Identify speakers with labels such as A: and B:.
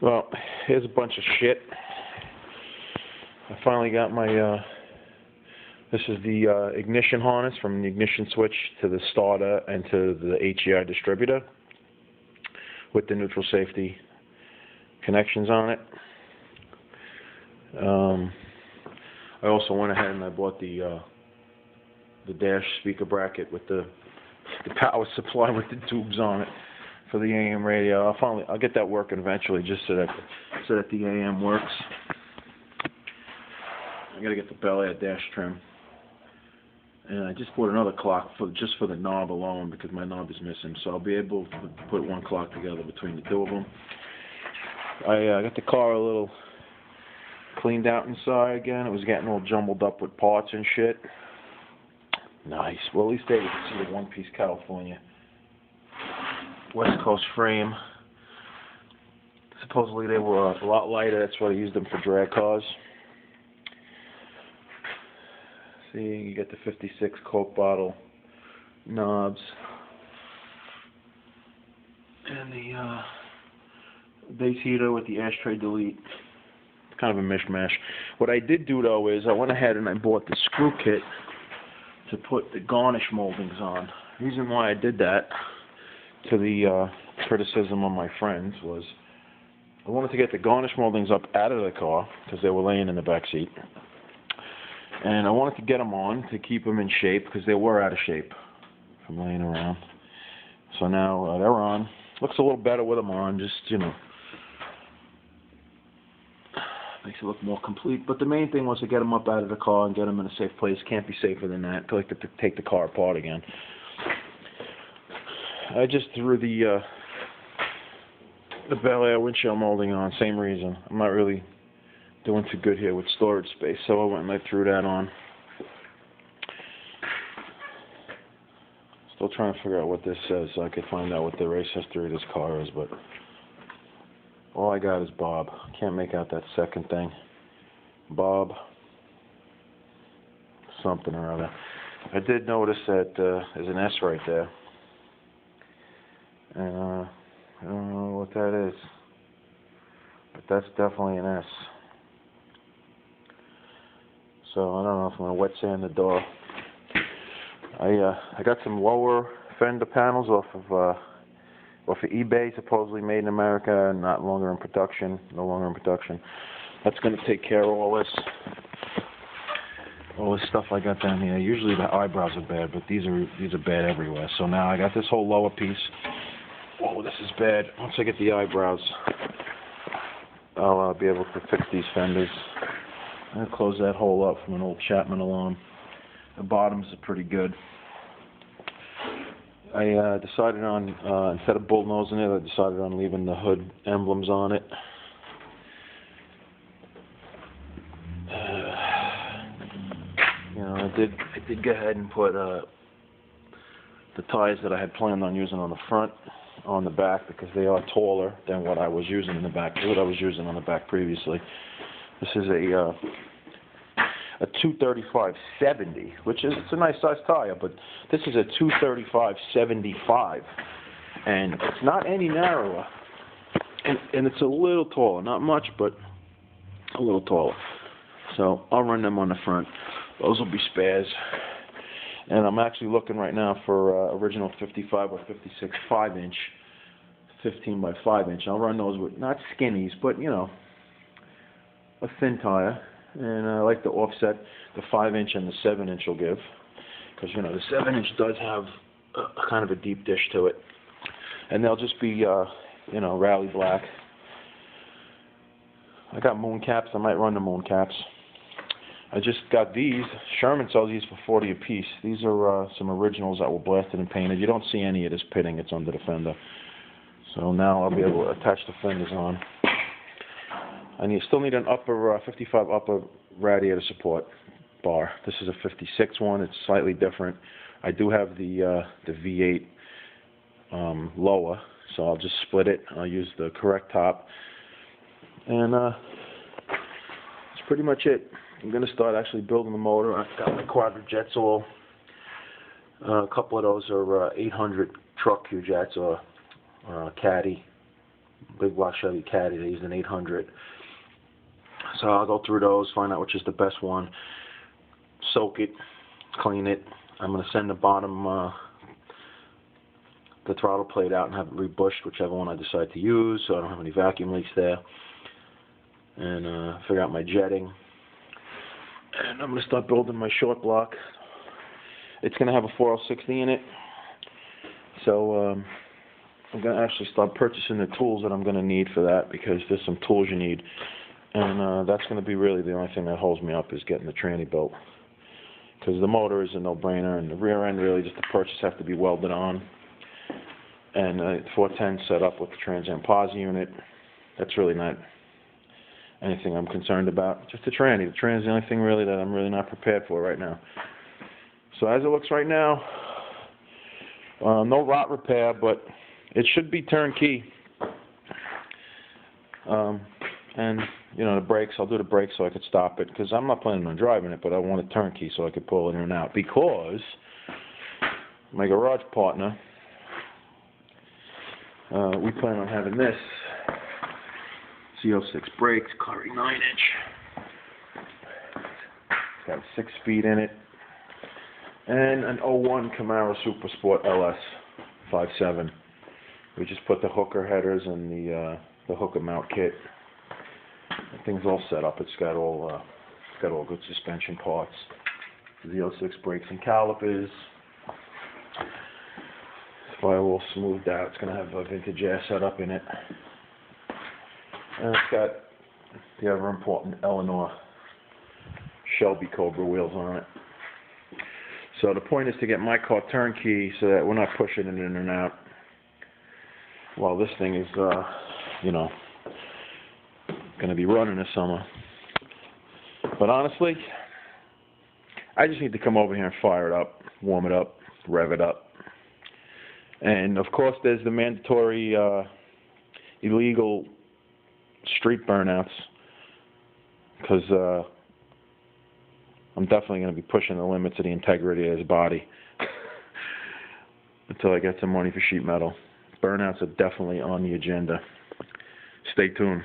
A: Well, here's a bunch of shit. I finally got my, this is the ignition harness from the ignition switch to the starter and to the HEI distributor with the neutral safety connections on it. I also went ahead and I bought the dash speaker bracket with the power supply with the tubes on it for the AM radio. I'll get that working eventually, just so that the AM works. I gotta get the Bel Air dash trim, and I just bought another clock just for the knob alone because my knob is missing. So I'll be able to put one clock together between the two of them. I got the car a little cleaned out inside again. It was getting all jumbled up with parts and shit. Nice. Well, at least they can see the one-piece California West Coast frame. Supposedly they were a lot lighter. That's why I used them for drag cars. See, you get the 56 Coke bottle knobs and the base heater with the ashtray delete. It's kind of a mishmash. What I did do though is I went ahead and I bought the screw kit to put the Garnish moldings on. The reason why I did that, to the criticism of my friends, was I wanted to get the Garnish moldings up out of the car because they were laying in the back seat, and I wanted to get them on to keep them in shape because they were out of shape from laying around. So now they're on. Looks a little better with them on, just, you know, makes it look more complete. But the main thing was to get them up out of the car and get them in a safe place. Can't be safer than that. I like to take the car apart again. I just threw the Bel Air windshield molding on. Same reason. I'm not really doing too good here with storage space, so I went and I threw that on. Still trying to figure out what this says so I could find out what the race history of this car is, but all I got is Bob. Can't make out that second thing. Bob something or other. I did notice that there's an S right there. And I don't know what that is. But that's definitely an S. So I don't know if I'm going to wet sand the door. I got some lower Fender panels off of eBay, supposedly made in America, and no longer in production. That's going to take care of all this stuff I got down here. Usually the eyebrows are bad, but these are bad everywhere. So now I got this whole lower piece. Oh, this is bad. Once I get the eyebrows, I'll be able to fix these fenders. I'm going to close that hole up from an old Chapman alarm. The bottoms are pretty good. I decided on, instead of bullnosing it, I decided on leaving the hood emblems on it. You know, I did go ahead and put the ties that I had planned on using on the front on the back because they are taller than what I was using in the back, what I was using on the back previously. This is a 235/70, which is, it's a nice size tire, but this is a 235/75, and it's not any narrower, and it's a little taller, not much, but a little taller. So I'll run them on the front. Those will be spares, and I'm actually looking right now for original 55 or 56 5-inch, 15 by 5-inch. I'll run those with not skinnies, but you know, a thin tire. And I like to offset the 5-inch and the 7-inch will give, because you know the 7-inch does have a kind of a deep dish to it, and they'll just be you know, rally black. I got moon caps. I might run the moon caps. I just got these. Sherman sells these for 40 a piece. These are some originals that were blasted and painted. You don't see any of this pitting. It's under the fender. So now I'll be able to attach the fenders on. And you still need an 55 upper radiator support bar. This is a 56 one. It's slightly different. I do have the V8 lower, so I'll just split it. I'll use the correct top, and that's pretty much it. I'm going to start actually building the motor. I've got my quadrajets all. A couple of those are 800 truck Q-jets or Caddy big block Chevy Caddy. They used an 800. So I'll go through those, find out which is the best one, soak it, clean it. I'm going to send the bottom, the throttle plate out and have it rebushed, whichever one I decide to use, so I don't have any vacuum leaks there. And figure out my jetting. And I'm going to start building my short block. It's going to have a 4060 in it. So I'm going to actually start purchasing the tools that I'm going to need for that, because there's some tools you need. And that's going to be really the only thing that holds me up, is getting the tranny built. Because the motor is a no-brainer, and the rear end really just the purchase have to be welded on. And 410 set up with the Trans Am pause unit. That's really not anything I'm concerned about. Just the tranny. The tranny is the only thing really that I'm really not prepared for right now. So as it looks right now, no rot repair, but it should be turnkey. And you know, the brakes, I'll do the brakes so I could stop it, because I'm not planning on driving it, but I want a turnkey so I could pull it in and out, because my garage partner, we plan on having this CO6 brakes, Curry 9-inch. It's got 6 speed in it, and an 01 Camaro Super Sport LS 5.7. We just put the hooker headers and the hooker mount kit. The thing's all set up. It's got all good suspension parts, Z06 brakes and calipers. Firewall smoothed out. It's going to have a vintage air setup in it. And it's got the ever important Eleanor Shelby Cobra wheels on it. So the point is to get my car turnkey so that we're not pushing it in and out while this thing is, you know, going to be running this summer. But honestly, I just need to come over here and fire it up, warm it up, rev it up. And of course there's the mandatory illegal street burnouts, because I'm definitely going to be pushing the limits of the integrity of his body until I get some money for sheet metal. Burnouts are definitely on the agenda. Stay tuned.